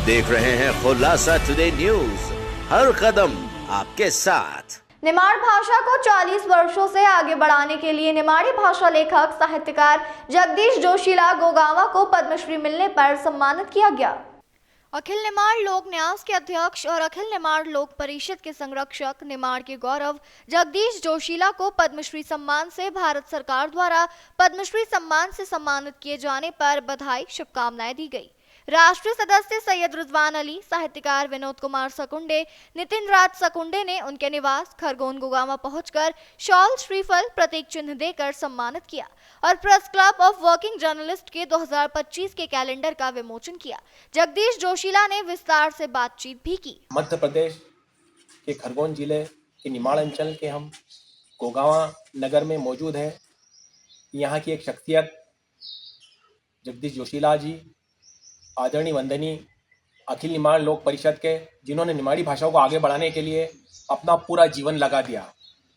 देख रहे हैं खुलासा टुडे न्यूज, हर कदम आपके साथ। निमाड़ भाषा को 40 वर्षों से आगे बढ़ाने के लिए निमाड़ी भाषा लेखक साहित्यकार जगदीश जोशीला गोगावा को पद्मश्री मिलने पर सम्मानित किया गया। अखिल निमाड़ लोक न्यास के अध्यक्ष और अखिल निमाड़ लोक परिषद के संरक्षक निमाड़ के गौरव जगदीश जोशीला को पद्मश्री सम्मान से भारत सरकार द्वारा पद्मश्री सम्मान से सम्मानित किए जाने पर बधाई शुभकामनाएं दी गई। राष्ट्रीय सदस्य सैयद रिजवान अली, साहित्यकार विनोद कुमार सकुंडे, नितिन राज सकुंडे ने उनके निवास खरगोन गोगावा पहुंचकर शॉल, श्रीफल, प्रतीक चिन्ह देकर सम्मानित किया और press club of working journalist के 2025 के कैलेंडर का विमोचन किया। जगदीश जोशीला ने विस्तार से बातचीत भी की। मध्य प्रदेश के खरगोन जिले के निमाड़ अंचल के हम गोगावा नगर में मौजूद है। यहाँ की एक शख्सियत जगदीश जोशीला जी, आदरणीय वंदनीय अखिल निमाड़ लोक परिषद के, जिन्होंने निमाड़ी भाषा को आगे बढ़ाने के लिए अपना पूरा जीवन लगा दिया।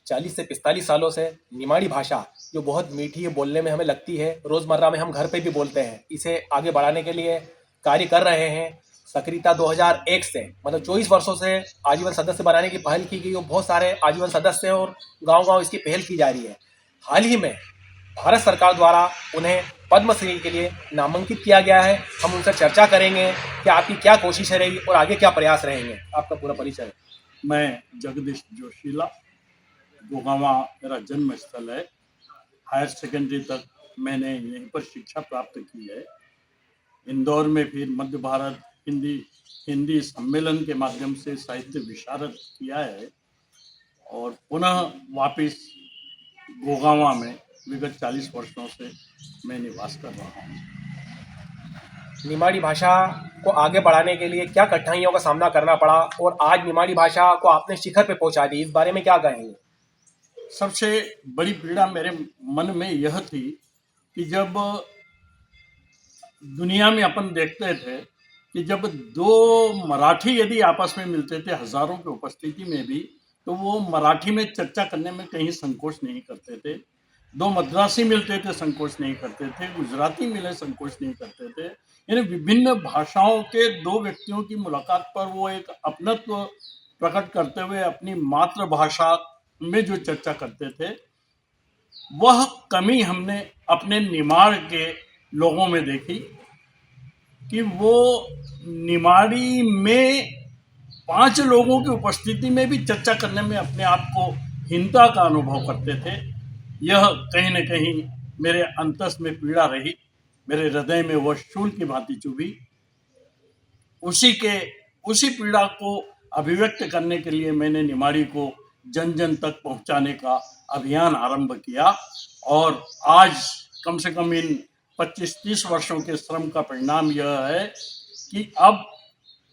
40 से 45 सालों से निमाड़ी भाषा जो बहुत मीठी है, बोलने में हमें लगती है, रोज़मर्रा में हम घर पे भी बोलते हैं, इसे आगे बढ़ाने के लिए कार्य कर रहे हैं। सक्रियता 2001 से मतलब 24 वर्षों से आजीवन सदस्य बनाने की पहल की गई और बहुत सारे आजीवन सदस्य हैं और गाँव-गाँव इसकी पहल की जा रही है। हाल ही में भारत सरकार द्वारा उन्हें पद्मश्री के लिए नामांकित किया गया है। हम उनसे चर्चा करेंगे कि आपकी क्या कोशिश रही और आगे क्या प्रयास रहेंगे। आपका पूरा परिचय। मैं जगदीश जोशीला, गोगावा मेरा जन्म स्थल है। हायर सेकेंडरी तक मैंने यहीं पर शिक्षा प्राप्त की है। इंदौर में फिर मध्य भारत हिंदी सम्मेलन के माध्यम से साहित्य विशारद किया है और पुनः वापस गोगावा में विगत 40 वर्षों से मैं निवास कर रहा हूँ। निमाड़ी भाषा को आगे बढ़ाने के लिए क्या कठिनाइयों का सामना करना पड़ा और आज निमाड़ी भाषा को आपने शिखर पे पहुंचा दी, इस बारे में क्या कहेंगे? सबसे बड़ी पीड़ा मेरे मन में यह थी कि जब दुनिया में अपन देखते थे कि जब दो मराठी यदि आपस में मिलते थे हजारों की उपस्थिति में भी, तो वो मराठी में चर्चा करने में कहीं संकोच नहीं करते थे। दो मद्रासी मिलते थे, संकोच नहीं करते थे। गुजराती मिले, संकोच नहीं करते थे। यानी विभिन्न भाषाओं के दो व्यक्तियों की मुलाकात पर वो एक अपनत्व प्रकट करते हुए अपनी मातृभाषा में जो चर्चा करते थे, वह कमी हमने अपने निमाड़ के लोगों में देखी कि वो निमाड़ी में 5 लोगों की उपस्थिति में भी चर्चा करने में अपने आप को हीनता का अनुभव करते थे। यह कहीं न कहीं मेरे अंतस में पीड़ा रही, मेरे हृदय में वह शूल की भांति चुभी। उसी पीड़ा को अभिव्यक्त करने के लिए मैंने निमाड़ी को जन जन तक पहुंचाने का अभियान आरंभ किया और आज कम से कम इन 25-30 वर्षों के श्रम का परिणाम यह है कि अब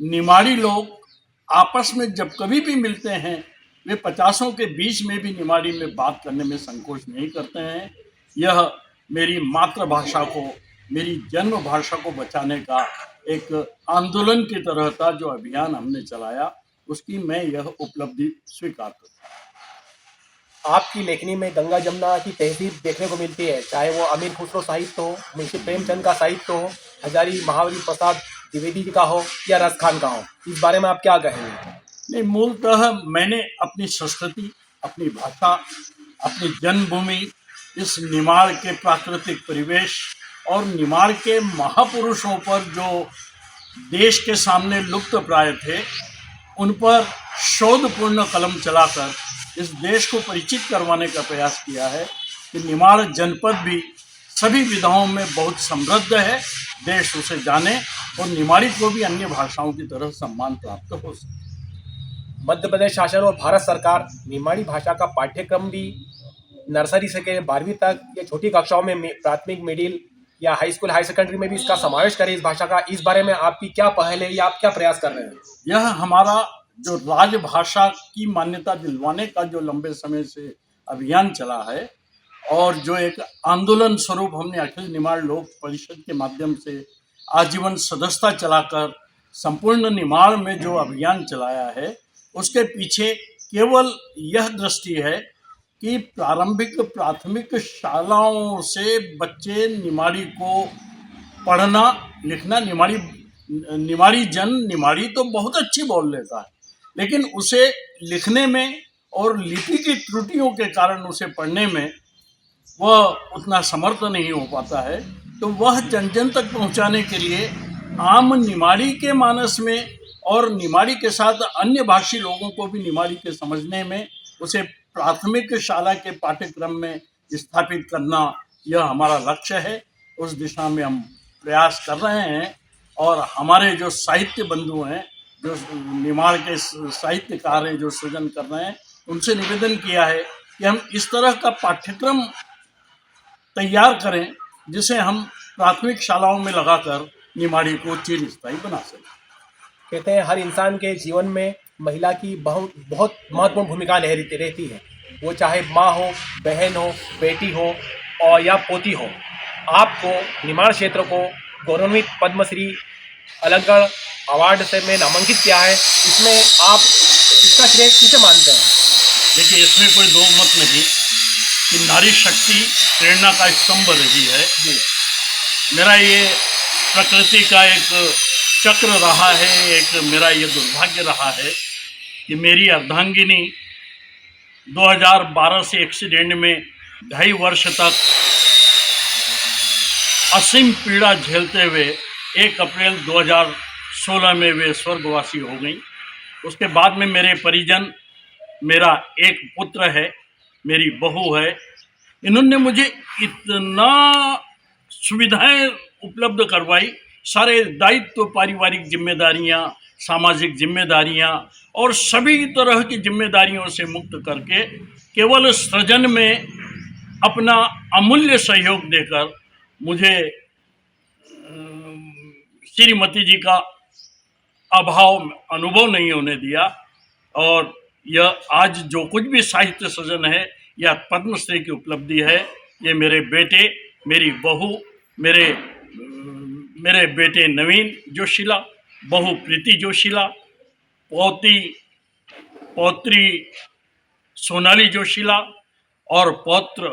निमाड़ी लोग आपस में जब कभी भी मिलते हैं, वे 50 के बीच में भी निमाड़ी में बात करने में संकोच नहीं करते हैं। यह मेरी मातृभाषा को, मेरी जन्म भाषा को बचाने का एक आंदोलन की तरह था जो अभियान हमने चलाया, उसकी मैं यह उपलब्धि स्वीकार करता हूँ। आपकी लेखनी में गंगा जमुना की तहजीब देखने को मिलती है, चाहे वो अमीर खुसरो साहित्य हो, मुंशी प्रेमचंद का साहित्य हो, हजारी महावरी प्रसाद द्विवेदी जी का हो या रस खान का हो, इस बारे में आप क्या कहेंगे? नहीं, मूलतः मैंने अपनी संस्कृति, अपनी भाषा, अपनी जन्मभूमि, इस निमाड़ के प्राकृतिक परिवेश और निमाड़ के महापुरुषों पर जो देश के सामने लुप्त प्राय थे, उन पर शोधपूर्ण कलम चलाकर इस देश को परिचित करवाने का प्रयास किया है कि निमाड़ जनपद भी सभी विधाओं में बहुत समृद्ध है, देश उसे जाने और निमाड़ी को भी अन्य भाषाओं की तरह सम्मान प्राप्त हो सके। मध्य प्रदेश शासन और भारत सरकार निमाड़ी भाषा का पाठ्यक्रम भी नर्सरी से के 12वीं तक या छोटी कक्षाओं में प्राथमिक, मिडिल या हाई स्कूल, हाई सेकेंडरी में भी इसका समावेश करे इस भाषा का, इस बारे में आपकी क्या पहल है या आप क्या प्रयास कर रहे हैं? यह हमारा जो राजभाषा की मान्यता दिलवाने का जो लंबे समय से अभियान चला है और जो एक आंदोलन स्वरूप हमने अखिल निमाड़ लोक परिषद के माध्यम से आजीवन सदस्यता चलाकर संपूर्ण निमाड़ में जो अभियान चलाया है, उसके पीछे केवल यह दृष्टि है कि प्राथमिक शालाओं से बच्चे निमाड़ी को पढ़ना लिखना, निमाड़ी निमाड़ी तो बहुत अच्छी बोल लेता है, लेकिन उसे लिखने में और लिपि की त्रुटियों के कारण उसे पढ़ने में वह उतना समर्थ नहीं हो पाता है। तो वह जन जन तक पहुंचाने के लिए आम निमाड़ी के मानस में और निमाड़ी के साथ अन्य भाषी लोगों को भी निमाड़ी के समझने में उसे प्राथमिक शाला के पाठ्यक्रम में स्थापित करना, यह हमारा लक्ष्य है। उस दिशा में हम प्रयास कर रहे हैं और हमारे जो साहित्य बंधु हैं, जो निमाड़ के साहित्यकार हैं, जो सृजन कर रहे हैं, उनसे निवेदन किया है कि हम इस तरह का पाठ्यक्रम तैयार करें जिसे हम प्राथमिक शालाओं में लगाकर निमाड़ी को चिरस्थायी बना सकें। कहते हैं हर इंसान के जीवन में महिला की बहुत महत्वपूर्ण भूमिका रहती है, वो चाहे माँ हो, बहन हो, बेटी हो और या पोती हो। आपको निमाड़ क्षेत्र को गौरवान्वित पद्मश्री अलंकार अवार्ड से में नामांकित किया है, इसमें आप इसका श्रेय किसे मानते हैं? देखिए, इसमें कोई दो मत नहीं कि नारी शक्ति प्रेरणा का स्तंभ रही है। मेरा ये प्रकृति का एक चक्र रहा है, एक मेरा ये दुर्भाग्य रहा है कि मेरी अर्धांगिनी 2012 से एक्सीडेंट में 2.5 वर्ष तक असीम पीड़ा झेलते हुए 1 अप्रैल 2016 में वे स्वर्गवासी हो गई। उसके बाद में मेरे परिजन, मेरा एक पुत्र है, मेरी बहू है, इन्होंने मुझे इतना सुविधाएं उपलब्ध करवाई, सारे दायित्व, पारिवारिक जिम्मेदारियां, सामाजिक जिम्मेदारियां और सभी तरह की जिम्मेदारियों से मुक्त करके केवल सृजन में अपना अमूल्य सहयोग देकर मुझे श्रीमती जी का अनुभव नहीं होने दिया। और यह आज जो कुछ भी साहित्य सृजन है, यह पद्मश्री की उपलब्धि है। ये मेरे बेटे, मेरी बहू, मेरे बेटे नवीन जोशीला, बहू प्रीति जोशीला, पौत्री सोनाली जोशीला और पौत्र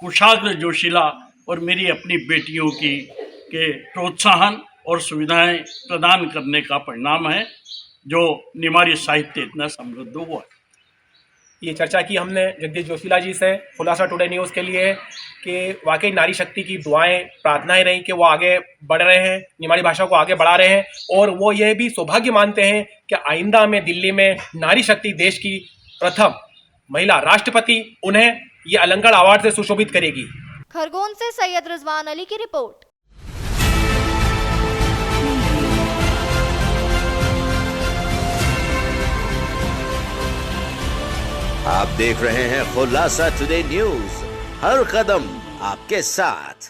कुशाग्र जोशीला और मेरी अपनी बेटियों के प्रोत्साहन और सुविधाएं प्रदान करने का परिणाम है जो निमाड़ी साहित्य इतना समृद्ध हुआ है। ये चर्चा की हमने जगदीश जोशीला जी से खुलासा टुडे न्यूज़ के लिए कि वाकई नारी शक्ति की दुआएं, प्रार्थनाएं रहीं कि वो आगे बढ़ रहे हैं, निमाड़ी भाषा को आगे बढ़ा रहे हैं और वो ये भी सौभाग्य मानते हैं कि आइंदा में दिल्ली में नारी शक्ति देश की प्रथम महिला राष्ट्रपति उन्हें ये अलंकार अवार्ड से सुशोभित करेगी। खरगोन से सैयद रिजवान अली की रिपोर्ट। आप देख रहे हैं खुलासा टुडे न्यूज, हर कदम आपके साथ।